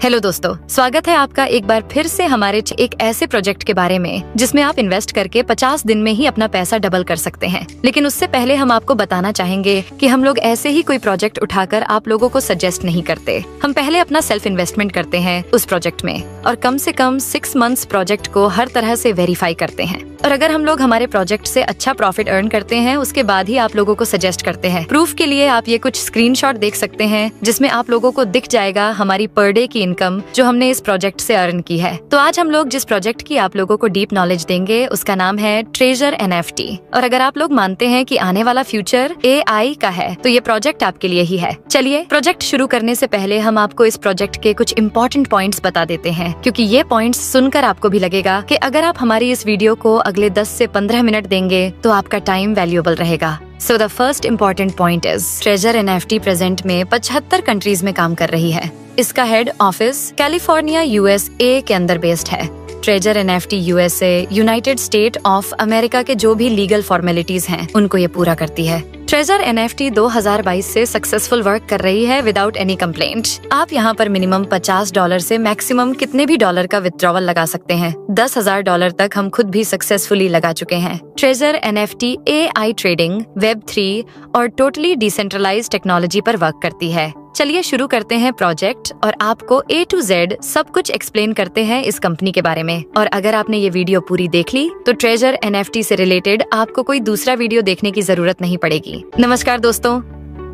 Hello दोस्तों, स्वागत है आपका एक बार फिर से हमारे एक ऐसे प्रोजेक्ट के बारे में जिसमें आप इन्वेस्ट करके 50 दिन में ही अपना पैसा डबल कर सकते हैं। लेकिन उससे पहले हम आपको बताना चाहेंगे कि हम लोग ऐसे ही कोई प्रोजेक्ट उठाकर आप लोगों को सजेस्ट नहीं करते। हम पहले अपना सेल्फ इन्वेस्टमेंट करते हैं उस प्रोजेक्ट में और कम से कम 6 मंथ्स प्रोजेक्ट को हर तरह से वेरीफाई करते हैं। और अगर हम लोग हमारे प्रोजेक्ट से अच्छा प्रॉफिट अर्न करते हैं उसके बाद ही आप लोगों को सजेस्ट करते हैं। प्रूफ के लिए आप ये कुछ स्क्रीनशॉट देख सकते हैं जिसमें आप लोगों को दिख जाएगा हमारी पर डे की इनकम जो हमने इस प्रोजेक्ट से अर्न की है। तो आज हम लोग जिस प्रोजेक्ट की आप लोगों को डीप नॉलेज देंगे उसका नाम है ट्रेजर NFT। और अगर आप लोग मानते हैं कि आने वाला फ्यूचर AI का है तो ये प्रोजेक्ट आपके लिए ही है। चलिए प्रोजेक्ट शुरू करने से पहले हम आपको इस प्रोजेक्ट के कुछ इम्पोर्टेंट पॉइंट्स बता देते हैं, क्योंकि ये पॉइंट्स सुनकर आपको भी लगेगा कि अगर आप हमारी इस वीडियो को अगले 10 से 15 मिनट देंगे तो आपका टाइम वैल्यूएबल रहेगा। So the first important point is treasure NFT present में 75 कंट्रीज में काम कर रही है। इसका हेड ऑफिस कैलिफोर्निया USA के अंदर बेस्ड है। Treasure NFT USA United state of America के जो भी लीगल फॉर्मेलिटीज हैं उनको ये पूरा करती है। ट्रेजर NFT 2022 से सक्सेसफुल वर्क कर रही है विदाउट एनी कंप्लेंट। आप यहाँ पर मिनिमम $50 से मैक्सिमम कितने भी डॉलर का विथड्रॉवल लगा सकते हैं। $10,000 तक हम खुद भी सक्सेसफुली लगा चुके हैं। Treasure NFT AI trading, Web3 और टोटली डिसेंट्रलाइज्ड टेक्नोलॉजी पर वर्क करती है। चलिए शुरू करते हैं प्रोजेक्ट और आपको A to Z सब कुछ एक्सप्लेन करते हैं इस कंपनी के बारे में। और अगर आपने ये वीडियो पूरी देख ली तो ट्रेजर NFT से रिलेटेड आपको कोई दूसरा वीडियो देखने की जरूरत नहीं पड़ेगी। नमस्कार दोस्तों,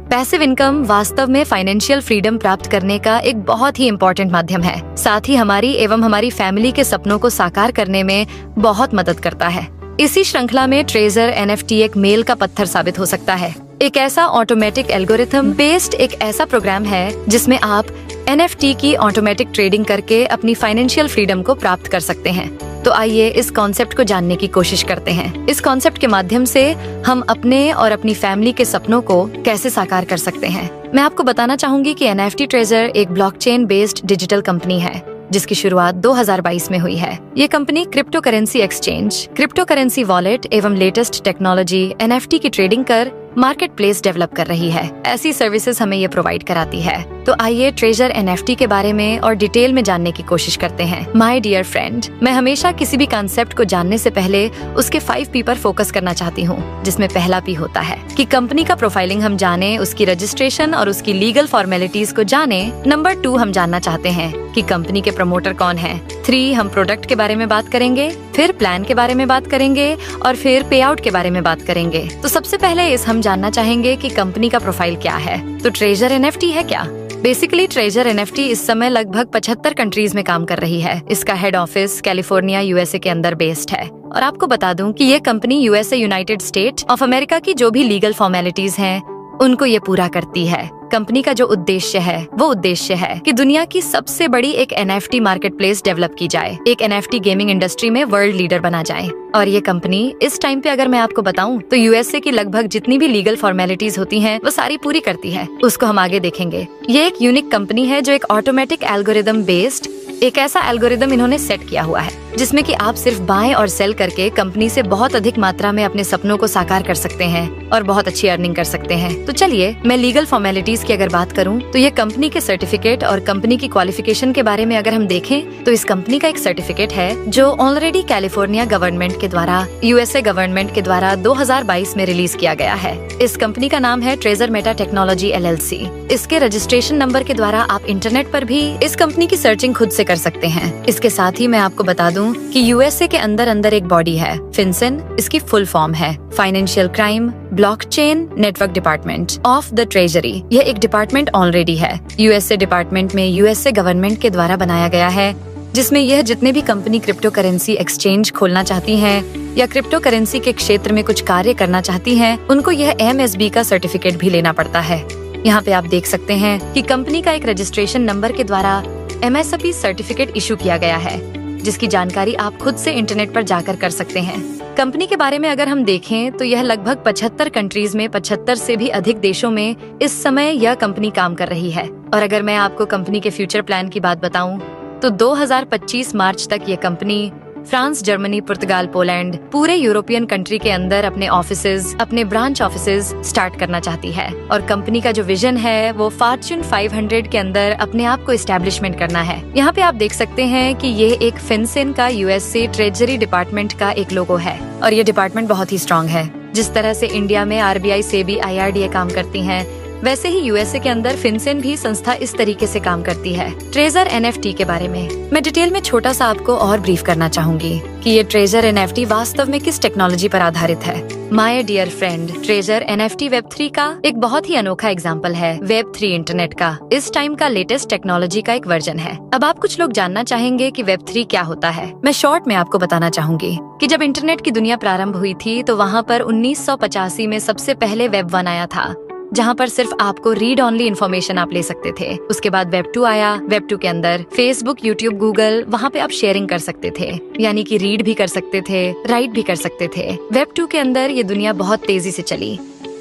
पैसिव इनकम वास्तव में फाइनेंशियल फ्रीडम प्राप्त करने का एक बहुत ही इम्पोर्टेंट माध्यम है। साथ ही हमारी एवं हमारी फैमिली के सपनों को साकार करने में बहुत मदद करता है। इसी श्रृंखला में ट्रेजर NFT एक मेल का पत्थर साबित हो सकता है। एक ऐसा ऑटोमेटिक एल्गोरिथम बेस्ड एक ऐसा प्रोग्राम है जिसमें आप NFT की ऑटोमेटिक ट्रेडिंग करके अपनी फाइनेंशियल फ्रीडम को प्राप्त कर सकते हैं। तो आइए इस कॉन्सेप्ट को जानने की कोशिश करते हैं। इस कॉन्सेप्ट के माध्यम से हम अपने और अपनी फैमिली के सपनों को कैसे साकार कर सकते हैं। मैं आपको बताना चाहूंगी कि NFT ट्रेजर एक ब्लॉकचेन बेस्ड डिजिटल कंपनी है जिसकी शुरुआत 2022 में हुई है। ये company crypto currency exchange, crypto currency wallet एवं लेटेस्ट टेक्नोलॉजी NFT की ट्रेडिंग कर मार्केट प्लेस डेवलप कर रही है। ऐसी सर्विसेज हमें ये प्रोवाइड कराती है। तो आइए ट्रेजर NFT के बारे में और डिटेल में जानने की कोशिश करते हैं। माय डियर फ्रेंड, मैं हमेशा किसी भी कॉन्सेप्ट को जानने से पहले उसके 5 P पर फोकस करना चाहती हूँ, जिसमें पहला P होता है कि कंपनी का प्रोफाइलिंग हम जाने, उसकी रजिस्ट्रेशन और उसकी लीगल फॉर्मेलिटीज को जाने। नंबर 2 हम जानना चाहते हैं कि कंपनी के प्रमोटर कौन है। 3 हम प्रोडक्ट के बारे में बात करेंगे, फिर प्लान के बारे में बात करेंगे और फिर पे आउट के बारे में बात करेंगे। तो सबसे पहले इस हम जानना चाहेंगे कि कंपनी का प्रोफाइल क्या है। तो ट्रेजर NFT है क्या? बेसिकली ट्रेजर NFT इस समय लगभग 75 कंट्रीज में काम कर रही है। इसका हेड ऑफिस कैलिफोर्निया USA के अंदर बेस्ड है। और आपको बता दूं कि ये company USA United state of America की जो भी लीगल फॉर्मेलिटीज हैं उनको ये पूरा करती है। कंपनी का जो उद्देश्य है वो उद्देश्य है कि दुनिया की सबसे बड़ी एक NFT मार्केट प्लेस डेवलप की जाए, एक NFT गेमिंग इंडस्ट्री में वर्ल्ड लीडर बना जाए। और ये कंपनी इस टाइम पे अगर मैं आपको बताऊं तो USA की लगभग जितनी भी लीगल फॉर्मेलिटीज होती हैं वो सारी पूरी करती है। उसको हम आगे देखेंगे। ये एक यूनिक कंपनी है जो एक ऑटोमेटिक एल्गोरिदम बेस्ड एक ऐसा एल्गोरिदम इन्होंने सेट किया हुआ है जिसमें कि आप सिर्फ बाय और सेल करके कंपनी से बहुत अधिक मात्रा में अपने सपनों को साकार कर सकते हैं और बहुत अच्छी अर्निंग कर सकते हैं। तो चलिए मैं लीगल फॉर्मेलिटीज की अगर बात करूं तो ये कंपनी के सर्टिफिकेट और कंपनी की क्वालिफिकेशन के बारे में अगर हम देखें तो इस कंपनी का एक सर्टिफिकेट है जो ऑलरेडी कैलिफोर्निया गवर्नमेंट के द्वारा USA गवर्नमेंट के द्वारा 2022 में रिलीज किया गया है। इस कंपनी का नाम है ट्रेजर मेटा टेक्नोलॉजी LLC। इसके रजिस्ट्रेशन नंबर के द्वारा आप इंटरनेट पर भी इस कंपनी की सर्चिंग खुद से कर सकते हैं। इसके साथ ही मैं आपको बता दूं कि USA के अंदर एक बॉडी है FinCEN। इसकी फुल फॉर्म है financial crime blockchain network department of the treasury. यह एक डिपार्टमेंट ऑलरेडी है USA डिपार्टमेंट में USA गवर्नमेंट के द्वारा बनाया गया है, जिसमें यह जितने भी कंपनी क्रिप्टो करेंसी एक्सचेंज खोलना चाहती हैं या क्रिप्टो करेंसी के क्षेत्र में कुछ कार्य करना चाहती हैं उनको यह MSB का सर्टिफिकेट भी लेना पड़ता है। यहाँ पे आप देख सकते हैं कि कंपनी का एक रजिस्ट्रेशन नंबर के द्वारा MSB सर्टिफिकेट इशू किया गया है, जिसकी जानकारी आप खुद से इंटरनेट पर जाकर कर सकते हैं। कंपनी के बारे में अगर हम देखें तो यह लगभग 75 कंट्रीज में 75 से भी अधिक देशों में इस समय यह कंपनी काम कर रही है। और अगर मैं आपको कंपनी के फ्यूचर प्लान की बात बताऊं तो 2025 मार्च तक ये कंपनी फ्रांस, जर्मनी, पुर्तगाल, पोलैंड, पूरे यूरोपियन कंट्री के अंदर अपने ऑफिसेज, अपने ब्रांच ऑफिसेज स्टार्ट करना चाहती है। और कंपनी का जो विजन है वो फॉर्च्यून 500 के अंदर अपने आप को एस्टेब्लिशमेंट करना है। यहाँ पे आप देख सकते हैं कि ये एक फिनसेन का यूएसए ट्रेजरी डिपार्टमेंट का एक लोगो है और ये डिपार्टमेंट बहुत ही स्ट्रॉन्ग है। जिस तरह से इंडिया में आरबीआई, सेबी, आईआरडीए काम करती हैं, वैसे ही यूएसए के अंदर फिनसेन भी संस्था इस तरीके से काम करती है। ट्रेजर एनएफटी के बारे में मैं डिटेल में छोटा सा आपको और ब्रीफ करना चाहूंगी कि ये ट्रेजर एनएफटी वास्तव में किस टेक्नोलॉजी पर आधारित है। My dear friend, treasure NFT web 3 का एक बहुत ही अनोखा एग्जाम्पल है। वेब 3 इंटरनेट का इस टाइम का लेटेस्ट टेक्नोलॉजी का एक वर्जन है। अब आप कुछ लोग जानना चाहेंगे कि वेब 3 क्या होता है। मैं शॉर्ट में आपको बताना चाहूंगी कि जब इंटरनेट की दुनिया प्रारंभ हुई थी तो वहाँ पर 1985 में सबसे पहले वेब 1 आया था, जहाँ पर सिर्फ आपको रीड ऑनली इन्फॉर्मेशन आप ले सकते थे। उसके बाद वेब 2 आया। वेब 2 के अंदर फेसबुक, यूट्यूब, गूगल, वहाँ पे आप शेयरिंग कर सकते थे, यानी कि रीड भी कर सकते थे, राइट भी कर सकते थे। वेब 2 के अंदर ये दुनिया बहुत तेजी से चली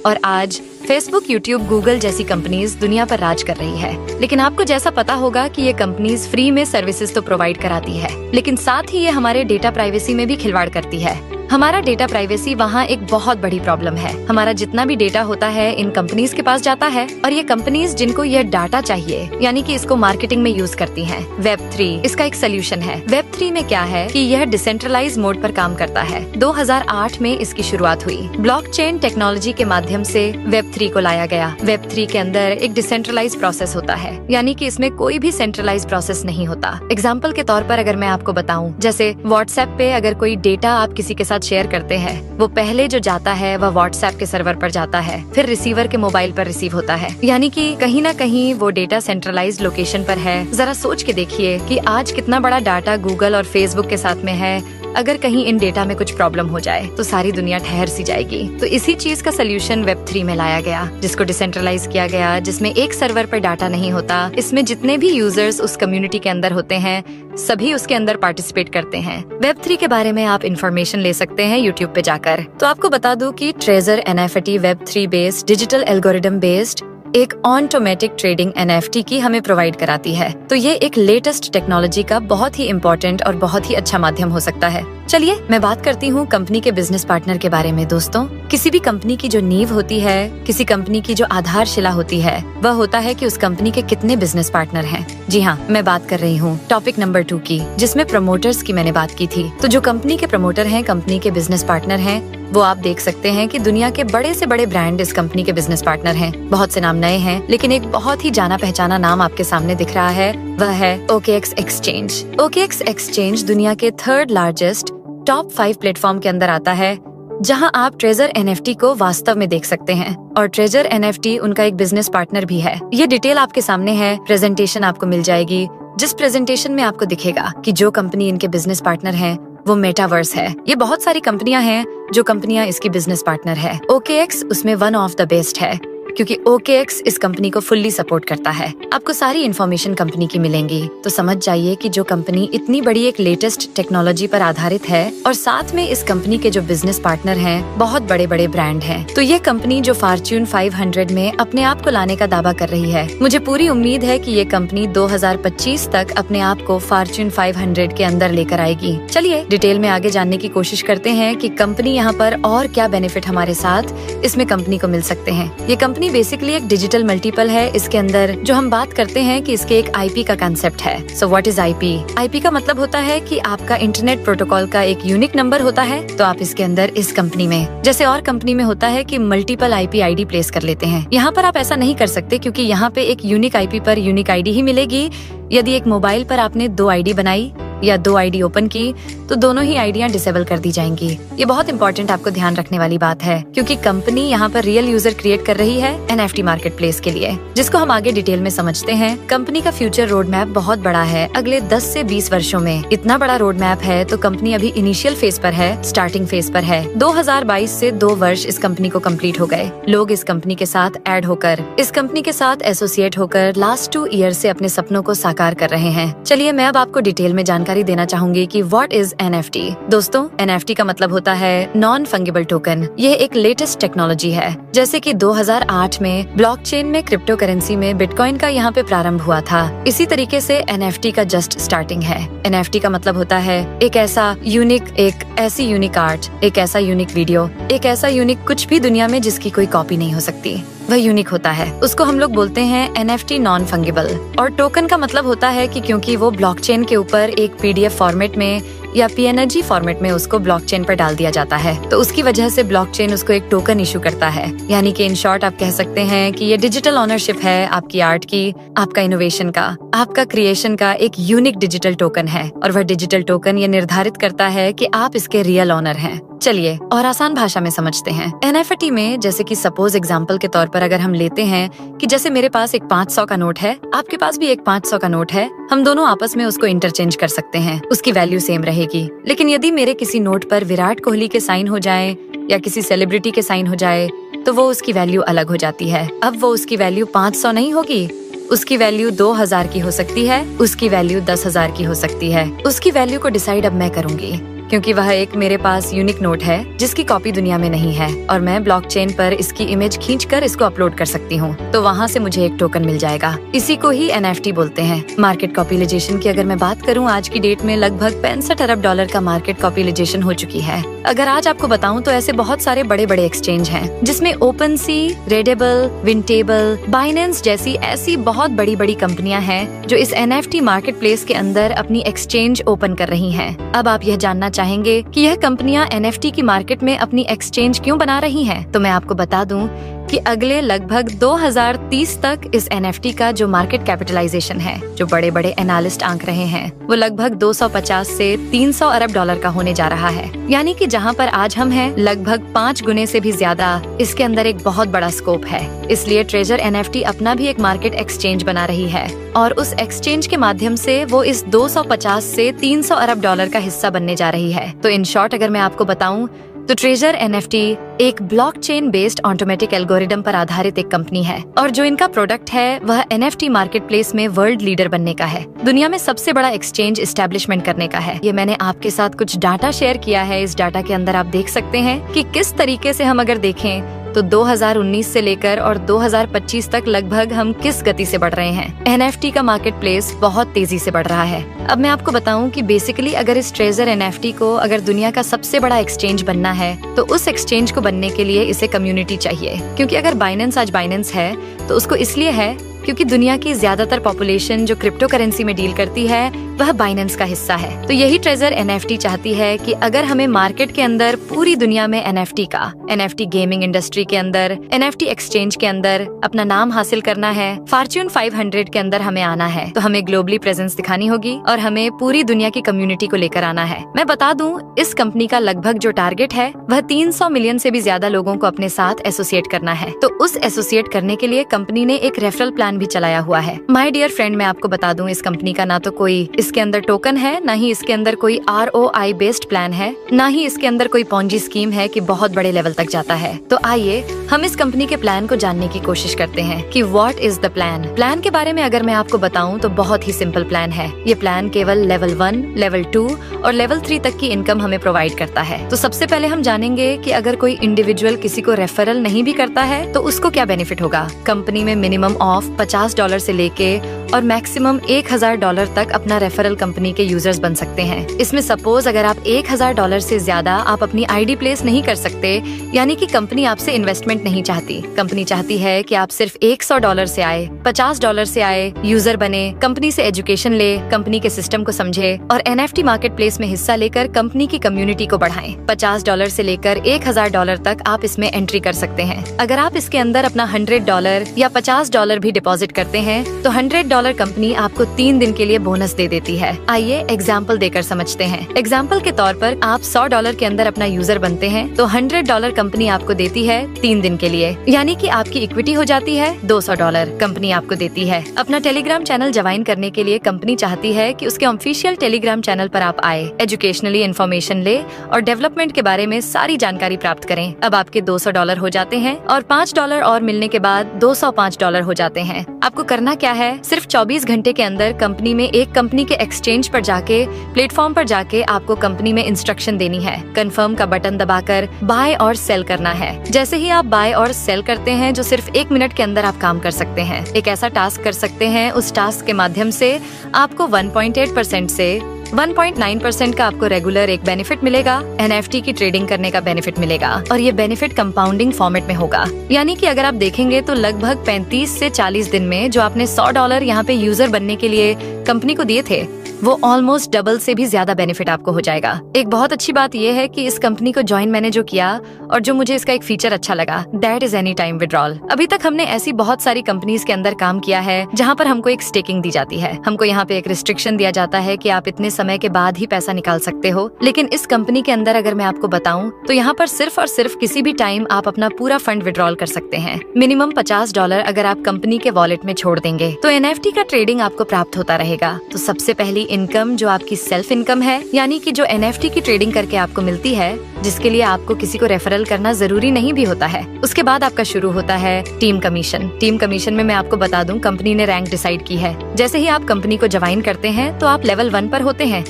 और आज फेसबुक, यूट्यूब, गूगल जैसी कंपनीज दुनिया पर राज कर रही है। लेकिन आपको जैसा पता होगा कि ये कंपनीज फ्री में सर्विसेज तो प्रोवाइड कराती है, लेकिन साथ ही ये हमारे डेटा प्राइवेसी में भी खिलवाड़ करती है। हमारा डेटा प्राइवेसी वहाँ एक बहुत बड़ी प्रॉब्लम है। हमारा जितना भी डेटा होता है इन कंपनीज के पास जाता है और ये कंपनीज जिनको यह डाटा चाहिए यानी कि इसको मार्केटिंग में यूज करती हैं। वेब 3 इसका एक सोल्यूशन है। वेब 3 में क्या है कि यह डिसेंट्रलाइज मोड पर काम करता है। 2008 में इसकी शुरुआत हुई। ब्लॉकचेन टेक्नोलॉजी के माध्यम से वेब 3 को लाया गया। वेब 3 के अंदर एक डिसेंट्रलाइज प्रोसेस होता है, यानी कि इसमें कोई भी सेंट्रलाइज प्रोसेस नहीं होता। एग्जाम्पल के तौर पर अगर मैं आपको बताऊं, जैसे व्हाट्सएप पे अगर कोई डेटा आप किसी के साथ शेयर करते हैं, वो पहले जो जाता है वह व्हाट्सएप के सर्वर पर जाता है, फिर रिसीवर के मोबाइल पर रिसीव होता है, यानी कि कहीं ना कहीं वो डेटा सेंट्रलाइज्ड लोकेशन पर है। जरा सोच के देखिए कि आज कितना बड़ा डाटा गूगल और फेसबुक के साथ में है। अगर कहीं इन डेटा में कुछ प्रॉब्लम हो जाए तो सारी दुनिया ठहर सी जाएगी। तो इसी चीज का सोल्यूशन वेब 3 में लाया गया, जिसको डिसेंट्रलाइज किया गया, जिसमें एक सर्वर पर डाटा नहीं होता। इसमें जितने भी यूजर्स उस कम्युनिटी के अंदर होते हैं सभी उसके अंदर पार्टिसिपेट करते हैं। वेब 3 के बारे में आप इन्फॉर्मेशन ले सकते हैं यूट्यूब पे जाकर। तो आपको बता दूं कि treasure NFT web 3 based digital algorithm based एक ऑटोमेटिक ट्रेडिंग एनएफटी की हमें प्रोवाइड कराती है। तो ये एक लेटेस्ट टेक्नोलॉजी का बहुत ही इम्पोर्टेंट और बहुत ही अच्छा माध्यम हो सकता है। चलिए मैं बात करती हूँ कंपनी के बिजनेस पार्टनर के बारे में। दोस्तों, किसी भी कंपनी की जो नींव होती है, किसी कंपनी की जो आधारशिला होती है, वह होता है कि उस कंपनी के कितने बिजनेस पार्टनर हैं। जी हाँ, मैं बात कर रही हूँ टॉपिक नंबर 2 की, जिसमें प्रमोटर्स की मैंने बात की थी। तो जो कंपनी के प्रमोटर हैं, कंपनी के बिजनेस पार्टनर हैं, वो आप देख सकते हैं कि दुनिया के बड़े से बड़े ब्रांड इस कंपनी के बिजनेस पार्टनर हैं। बहुत से नाम नए हैं, लेकिन एक बहुत ही जाना पहचाना नाम आपके सामने दिख रहा है, वह है OKX एक्सचेंज। OKX एक्सचेंज दुनिया के 3rd लार्जेस्ट टॉप 5 प्लेटफॉर्म के अंदर आता है, जहां आप ट्रेजर एनएफटी को वास्तव में देख सकते हैं। और ट्रेजर एनएफटी उनका एक बिजनेस पार्टनर भी है। ये डिटेल आपके सामने है, प्रेजेंटेशन आपको मिल जाएगी, जिस प्रेजेंटेशन में आपको दिखेगा कि जो कंपनी इनके बिजनेस पार्टनर है वो मेटावर्स है। ये बहुत सारी कंपनियां हैं जो कंपनियां इसकी बिजनेस पार्टनर है। OKX उसमें वन ऑफ द बेस्ट है, क्योंकि OKX इस कंपनी को फुल्ली सपोर्ट करता है। आपको सारी इन्फॉर्मेशन कंपनी की मिलेंगी। तो समझ जाइए कि जो कंपनी इतनी बड़ी एक लेटेस्ट टेक्नोलॉजी पर आधारित है और साथ में इस कंपनी के जो बिजनेस पार्टनर हैं बहुत बड़े बड़े ब्रांड हैं। तो ये कंपनी जो फॉर्च्यून 500 में अपने आप को लाने का दावा कर रही है, मुझे पूरी उम्मीद है कि ये कंपनी 2025 तक अपने आप को फॉर्च्यून 500 के अंदर लेकर आएगी। चलिए डिटेल में आगे जानने की कोशिश करते हैं कि कंपनी यहाँ पर और क्या बेनिफिट हमारे साथ इसमें कंपनी को मिल सकते हैं। ये कंपनी बेसिकली एक डिजिटल मल्टीपल है। इसके अंदर जो हम बात करते हैं कि इसके एक आईपी का कंसेप्ट है। So what is IP? IP का मतलब होता है कि आपका इंटरनेट प्रोटोकॉल का एक यूनिक नंबर होता है। तो आप इसके अंदर इस कंपनी में, जैसे और कंपनी में होता है कि मल्टीपल आईपी आईडी प्लेस कर लेते हैं, यहाँ पर आप ऐसा नहीं कर सकते, क्योंकि यहाँ पे एक यूनिक आईपी पर यूनिक आईडी ही मिलेगी। यदि एक मोबाइल पर आपने 2 आईडी बनाई या 2 आईडी ओपन की तो दोनों ही आईडियां डिसेबल कर दी जाएंगी। ये बहुत इंपॉर्टेंट आपको ध्यान रखने वाली बात है, क्योंकि कंपनी यहाँ पर रियल यूजर क्रिएट कर रही है एनएफटी मार्केट प्लेस के लिए, जिसको हम आगे डिटेल में समझते हैं। कंपनी का फ्यूचर रोड मैप बहुत बड़ा है। अगले 10 से 20 वर्षों में इतना बड़ा रोड मैप है, तो कंपनी अभी इनिशियल फेज पर है, स्टार्टिंग फेज पर है। 2022 से 2 वर्ष इस कंपनी को कंप्लीट हो गए। लोग इस कंपनी के साथ ऐड होकर, इस कंपनी के साथ एसोसिएट होकर लास्ट 2 ईयर से अपने सपनों को साकार कर रहे हैं। चलिए मैं अब आपको डिटेल में जानकारी जानकारी देना चाहूंगी कि व्हाट इज एनएफटी। दोस्तों, एनएफटी का मतलब होता है नॉन फंगिबल टोकन। ये एक लेटेस्ट टेक्नोलॉजी है। जैसे कि 2008 में ब्लॉकचेन में क्रिप्टो करेंसी में बिटकॉइन का यहाँ पे प्रारंभ हुआ था, इसी तरीके से एनएफटी का जस्ट स्टार्टिंग है। एनएफटी का मतलब होता है एक ऐसा यूनिक, एक ऐसी यूनिक आर्ट, एक ऐसा यूनिक वीडियो, एक ऐसा यूनिक कुछ भी दुनिया में जिसकी कोई कॉपी नहीं हो सकती, वह यूनिक होता है। उसको हम लोग बोलते हैं एनएफटी नॉन फंगिबल। और टोकन का मतलब होता है कि क्योंकि वो ब्लॉकचेन के ऊपर एक पीडीएफ फॉर्मेट में या पीएनजी फॉर्मेट में उसको ब्लॉकचेन पर डाल दिया जाता है, तो उसकी वजह से ब्लॉकचेन उसको एक टोकन इशू करता है। यानी कि इन शॉर्ट आप कह सकते हैं कि ये डिजिटल ऑनरशिप है आपकी आर्ट की, आपका इनोवेशन का, आपका क्रिएशन का एक यूनिक डिजिटल टोकन है। और वह डिजिटल टोकन ये निर्धारित करता है कि आप इसके रियल ऑनर हैं। चलिए और आसान भाषा में समझते हैं। एनएफटी में जैसे कि सपोज एग्जांपल के तौर पर अगर हम लेते हैं कि जैसे मेरे पास एक 500 का नोट है, आपके पास भी एक 500 का नोट है, हम दोनों आपस में उसको इंटरचेंज कर सकते हैं, उसकी वैल्यू सेम रहेगी। लेकिन यदि मेरे किसी नोट पर विराट कोहली के साइन हो जाए या किसी सेलिब्रिटी के साइन हो जाए तो वो उसकी वैल्यू अलग हो जाती है। अब वो उसकी वैल्यू 500 नहीं होगी, उसकी वैल्यू 2000 की हो सकती है, उसकी वैल्यू 10,000 की हो सकती है। उसकी वैल्यू को डिसाइड अब मैं करूंगी, क्योंकि वह एक मेरे पास यूनिक नोट है जिसकी कॉपी दुनिया में नहीं है और मैं ब्लॉकचेन पर इसकी इमेज खींचकर इसको अपलोड कर सकती हूँ, तो वहाँ से मुझे एक टोकन मिल जाएगा। इसी को ही एनएफटी बोलते हैं। मार्केट कैपिटलाइजेशन की अगर मैं बात करूँ, आज की डेट में लगभग 65 अरब डॉलर का मार्केट कैपिटलाइजेशन हो चुकी है। अगर आज आपको बताऊं तो ऐसे बहुत सारे बड़े बड़े एक्सचेंज हैं, जिसमें ओपनसी, रेडेबल, विंटेबल, बाइनेंस जैसी ऐसी बहुत बड़ी बड़ी कंपनियां हैं जो इस एनएफटी मार्केट प्लेस के अंदर अपनी एक्सचेंज ओपन कर रही हैं। अब आप यह जानना चाहेंगे कि यह कंपनियां एनएफटी की मार्केट में अपनी एक्सचेंज क्यों बना रही हैं? तो मैं आपको बता दूं कि अगले लगभग 2030 तक इस एनएफटी का जो मार्केट कैपिटलाइजेशन है, जो बड़े बड़े एनालिस्ट आंक रहे हैं, वो लगभग 250 से 300 अरब डॉलर का होने जा रहा है। यानी कि जहां पर आज हम हैं, लगभग 5 गुने से भी ज्यादा इसके अंदर एक बहुत बड़ा स्कोप है। इसलिए ट्रेजर एनएफटी अपना भी एक मार्केट एक्सचेंज बना रही है और उस एक्सचेंज के माध्यम से वो इस 250 से 300 अरब डॉलर का हिस्सा बनने जा रही है। तो इन शॉर्ट अगर मैं आपको बताऊं तो ट्रेजर एनएफटी एक ब्लॉकचेन बेस्ड ऑटोमेटिक एल्गोरिदम पर आधारित एक कंपनी है और जो इनका प्रोडक्ट है वह एनएफटी मार्केट प्लेस में वर्ल्ड लीडर बनने का है, दुनिया में सबसे बड़ा एक्सचेंज एस्टेब्लिशमेंट करने का है। ये मैंने आपके साथ कुछ डाटा शेयर किया है। इस डाटा के अंदर आप देख सकते हैं कि किस तरीके से हम अगर देखें तो 2019 से लेकर और 2025 तक लगभग हम किस गति से बढ़ रहे हैं। एनएफटी का मार्केट प्लेस बहुत तेजी से बढ़ रहा है। अब मैं आपको बताऊं कि बेसिकली अगर इस ट्रेजर एनएफटी को अगर दुनिया का सबसे बड़ा एक्सचेंज बनना है तो उस एक्सचेंज को बनने के लिए इसे कम्युनिटी चाहिए। क्योंकि अगर बाइनेंस आज बाइनेंस है तो उसको इसलिए है क्योंकि दुनिया की ज्यादातर पॉपुलेशन जो क्रिप्टो करेंसी में डील करती है वह बाइनेंस का हिस्सा है। तो यही ट्रेजर एनएफटी चाहती है कि अगर हमें मार्केट के अंदर पूरी दुनिया में एनएफटी का, एनएफटी गेमिंग इंडस्ट्री के अंदर, एनएफटी एक्सचेंज के अंदर अपना नाम हासिल करना है, फॉर्च्यून 500 के अंदर हमें आना है, तो हमें ग्लोबली प्रेजेंस दिखानी होगी और हमें पूरी दुनिया की कम्युनिटी को लेकर आना है। मैं बता दूं, इस कंपनी का लगभग जो टारगेट है वह 300 मिलियन से भी ज्यादा लोगों को अपने साथ एसोसिएट करना है। तो उस एसोसिएट करने के लिए कंपनी ने एक रेफरल प्लान भी चलाया हुआ है। माय डियर फ्रेंड, मैं आपको बता दूं, इस कंपनी का ना तो कोई इसके अंदर टोकन है, ना ही इसके अंदर कोई ROI बेस्ड प्लान है, ना ही इसके अंदर कोई पॉन्जी स्कीम है कि बहुत बड़े लेवल तक जाता है। तो आइए हम इस कंपनी के प्लान को जानने की कोशिश करते हैं कि what is the plan. Plan के बारे में अगर मैं आपको बताऊं तो बहुत ही सिंपल प्लान है। ये प्लान केवल लेवल 1, लेवल 2 और लेवल 3 तक की इनकम हमें प्रोवाइड करता है। तो सबसे पहले हम जानेंगे कि अगर कोई इंडिविजुअल किसी को रेफरल नहीं भी करता है तो उसको क्या बेनिफिट होगा। कंपनी में मिनिमम ऑफ $50 से लेके और मैक्सिमम $1000 तक अपना रेफरल कंपनी के यूजर्स बन सकते हैं। इसमें सपोज अगर आप $1000 से ज्यादा आप अपनी आईडी प्लेस नहीं कर सकते, यानी कि कंपनी आपसे इन्वेस्टमेंट नहीं चाहती। कंपनी चाहती है कि आप सिर्फ $100 से आए, $50 से आए, यूजर बने, कंपनी से एजुकेशन ले, कंपनी के सिस्टम को समझे और एनएफटी मार्केट प्लेस में हिस्सा लेकर कंपनी की कम्युनिटी को बढ़ाएं। $50 से लेकर $1000 तक आप इसमें एंट्री कर सकते हैं। अगर आप इसके अंदर अपना $100 या $50 भी डिपॉजिट करते हैं तो $100 कंपनी आपको 3 दिन के लिए बोनस दे देती है। आइए एग्जाम्पल देकर समझते हैं। एग्जाम्पल के तौर पर आप $100 के अंदर अपना यूजर बनते हैं तो $100 कंपनी आपको देती है 3 दिन के लिए, यानी कि आपकी इक्विटी हो जाती है $200 कंपनी आपको देती है। अपना टेलीग्राम चैनल ज्वाइन करने के लिए कंपनी चाहती है कि उसके ऑफिशियल टेलीग्राम चैनल पर आप आए, एजुकेशनली इन्फॉर्मेशन ले और डेवलपमेंट के बारे में सारी जानकारी प्राप्त करें। अब आपके $200 हो जाते हैं और $5 और मिलने के बाद $205 हो जाते हैं। आपको करना क्या है, सिर्फ 24 घंटे के अंदर कंपनी में एक कंपनी के एक्सचेंज पर जाके, प्लेटफॉर्म पर जाके आपको कंपनी में इंस्ट्रक्शन देनी है। कंफर्म का बटन दबाकर बाय और सेल करना है। जैसे ही आप बाय और सेल करते हैं, जो सिर्फ 1 मिनट के अंदर आप काम कर सकते हैं, एक ऐसा टास्क कर सकते हैं, उस टास्क के माध्यम से आपको 1.8% से 1.9% का आपको रेगुलर एक बेनिफिट मिलेगा। NFT की ट्रेडिंग करने का बेनिफिट मिलेगा और ये बेनिफिट कंपाउंडिंग फॉर्मेट में होगा। यानी कि अगर आप देखेंगे तो लगभग 35 से 40 दिन में जो आपने $100 यहाँ पे यूजर बनने के लिए कंपनी को दिए थे, वो ऑलमोस्ट डबल से भी ज्यादा बेनिफिट आपको हो जाएगा। एक बहुत अच्छी बात यह है कि इस कंपनी को ज्वाइन मैंने जो किया और जो मुझे इसका एक फीचर अच्छा लगा, that is any time withdrawal. अभी तक हमने ऐसी बहुत सारी कंपनीज के अंदर काम किया है जहाँ पर हमको एक स्टेकिंग दी जाती है, हमको यहाँ पे एक रिस्ट्रिक्शन दिया जाता है कि आप इतने समय के बाद ही पैसा निकाल सकते हो। लेकिन इस कंपनी के अंदर अगर मैं आपको बताऊं तो यहाँ पर सिर्फ और सिर्फ किसी भी टाइम आप अपना पूरा फंड विड्रॉल कर सकते हैं। मिनिमम $50 अगर आप कंपनी के वॉलेट में छोड़ देंगे तो NFT का ट्रेडिंग आपको प्राप्त होता रहेगा। तो सबसे पहली इनकम जो आपकी सेल्फ इनकम है, यानी कि जो NFT की ट्रेडिंग करके आपको मिलती है, जिसके लिए आपको किसी को रेफरल करना जरूरी नहीं भी होता है। उसके बाद आपका शुरू होता है टीम कमीशन। टीम कमीशन में मैं आपको बता दूं, कंपनी ने रैंक डिसाइड की है। जैसे ही आप कंपनी को ज्वाइन करते हैं तो आप लेवल 1 पर होते हैं,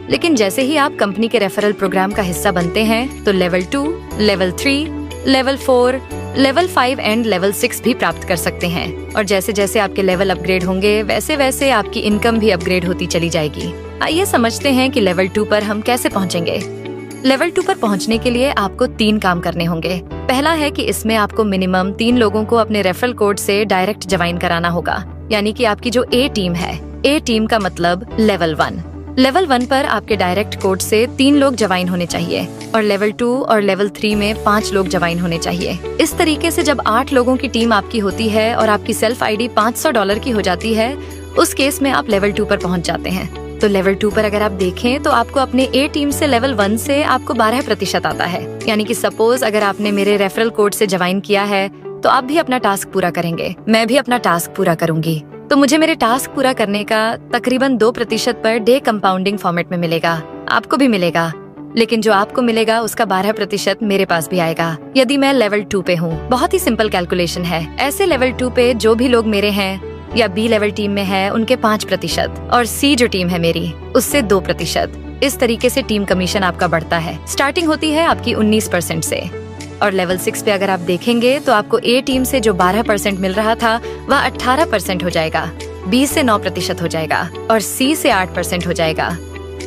लेकिन जैसे ही आप कंपनी के रेफरल प्रोग्राम का हिस्सा बनते हैं तो level 2, level 3, level 4, level 5 and level 6 भी प्राप्त कर सकते हैं। और जैसे जैसे आपके लेवल अपग्रेड होंगे, वैसे वैसे आपकी इनकम भी अपग्रेड होती चली जाएगी। आइए समझते हैं कि लेवल 2 पर हम कैसे पहुंचेंगे। लेवल 2 पर पहुंचने के लिए आपको 3 काम करने होंगे। पहला है कि इसमें आपको मिनिमम 3 लोगों को अपने रेफरल कोड से डायरेक्ट ज्वाइन कराना होगा, यानी कि आपकी जो A टीम है, A टीम का मतलब लेवल 1। लेवल 1 पर आपके डायरेक्ट कोड से 3 लोग ज्वाइन होने चाहिए और लेवल 2 और लेवल 3 में 5 लोग ज्वाइन होने चाहिए। इस तरीके से जब 8 लोगों की टीम आपकी होती है और आपकी सेल्फ ID $500 की हो जाती है, उस केस में आप लेवल 2 पर पहुंच जाते हैं। तो लेवल 2 पर अगर आप देखें तो आपको अपने A टीम से लेवल 1 से आपको 12% आता है। यानी कि सपोज अगर आपने मेरे रेफरल कोड से ज्वाइन किया है तो आप भी अपना टास्क पूरा करेंगे, मैं भी अपना टास्क पूरा करूंगी, तो मुझे मेरे टास्क पूरा करने का तकरीबन 2% पर डे कंपाउंडिंग फॉर्मेट में मिलेगा। आपको भी मिलेगा, लेकिन जो आपको मिलेगा उसका 12% मेरे पास भी आएगा यदि मैं लेवल 2 पे हूँ। बहुत ही सिंपल कैलकुलेशन है। ऐसे लेवल 2 पे जो भी लोग मेरे हैं या B लेवल टीम में है, उनके 5% और C जो टीम है मेरी, उससे 2%। इस तरीके से टीम कमीशन आपका बढ़ता है। स्टार्टिंग होती है आपकी 19% से और लेवल 6 पे अगर आप देखेंगे तो आपको A टीम से जो 12% मिल रहा था वह 18% हो जाएगा, B से 9% हो जाएगा और C से 8% हो जाएगा।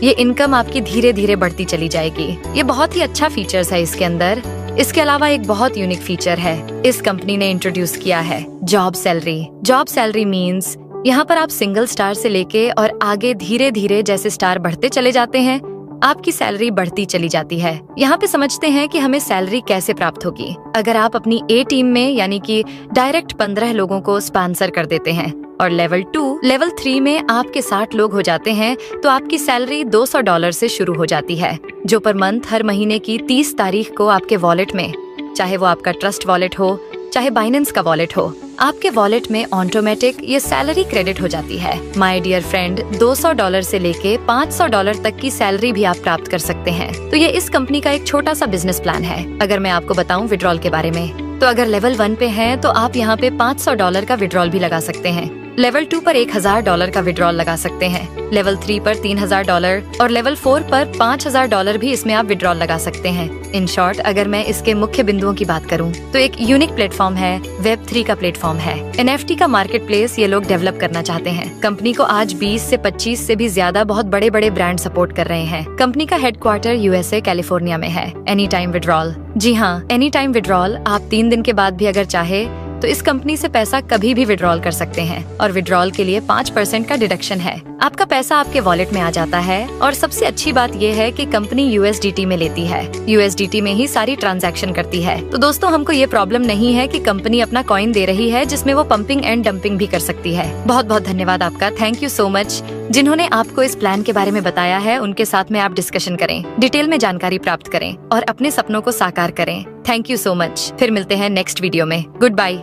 ये इनकम आपकी धीरे धीरे बढ़ती चली जाएगी। ये बहुत ही अच्छा फीचर्स है इसके अंदर। इसके अलावा एक बहुत यूनिक फीचर है, इस कंपनी ने इंट्रोड्यूस किया है job salary. Job salary means यहाँ पर आप सिंगल स्टार से लेके और आगे धीरे धीरे जैसे स्टार बढ़ते चले जाते हैं, आपकी सैलरी बढ़ती चली जाती है। यहाँ पे समझते हैं कि हमें सैलरी कैसे प्राप्त होगी। अगर आप अपनी A टीम में यानी कि डायरेक्ट 15 लोगों को स्पॉन्सर कर देते हैं और लेवल 2, लेवल 3 में आपके 60 लोग हो जाते हैं तो आपकी सैलरी $200 से शुरू हो जाती है, जो पर मंथ हर महीने की 30 तारीख को आपके वॉलेट में, चाहे वो आपका ट्रस्ट वॉलेट हो चाहे बाइनेंस का वॉलेट हो, आपके वॉलेट में ऑटोमेटिक ये सैलरी क्रेडिट हो जाती है। माय डियर फ्रेंड, $200 से लेके $500 तक की सैलरी भी आप प्राप्त कर सकते हैं। तो ये इस कंपनी का एक छोटा सा बिजनेस प्लान है। अगर मैं आपको बताऊं विड्रॉल के बारे में, तो अगर लेवल 1 पे हैं तो आप यहाँ पे $500 का विड्रॉल भी लगा सकते हैं। लेवल 2 पर $1000 का विड्रॉल लगा सकते हैं। लेवल 3 पर $3000 और लेवल 4 पर $5000 भी इसमें आप विड्रॉल लगा सकते हैं। इन शॉर्ट, अगर मैं इसके मुख्य बिंदुओं की बात करूं तो एक यूनिक प्लेटफॉर्म है, Web3 का प्लेटफॉर्म है। NFT का मार्केट प्लेस ये लोग डेवलप करना चाहते हैं। कंपनी को आज 20 से 25 से भी ज्यादा बहुत बड़े बड़े ब्रांड सपोर्ट कर रहे हैं। कंपनी का हेडक्वार्टर USA कैलिफोर्निया में है। एनी टाइम विड्रॉल, जी हाँ, एनी टाइम विड्रॉल। आप 3 दिन के बाद भी अगर चाहे तो इस कंपनी से पैसा कभी भी विड्रॉल कर सकते हैं और विड्रॉल के लिए 5% का डिडक्शन है। आपका पैसा आपके वॉलेट में आ जाता है और सबसे अच्छी बात यह है कि कंपनी USDT में लेती है, USDT में ही सारी ट्रांजैक्शन करती है। तो दोस्तों, हमको ये प्रॉब्लम नहीं है कि कंपनी अपना कॉइन दे रही है जिसमें वो पंपिंग एंड डंपिंग भी कर सकती है। बहुत बहुत धन्यवाद आपका, थैंक यू सो मच। जिन्होंने आपको इस प्लान के बारे में बताया है उनके साथ में आप डिस्कशन करें, डिटेल में जानकारी प्राप्त करें और अपने सपनों को साकार करें। Thank you so much. फिर मिलते हैं नेक्स्ट वीडियो में। Good bye.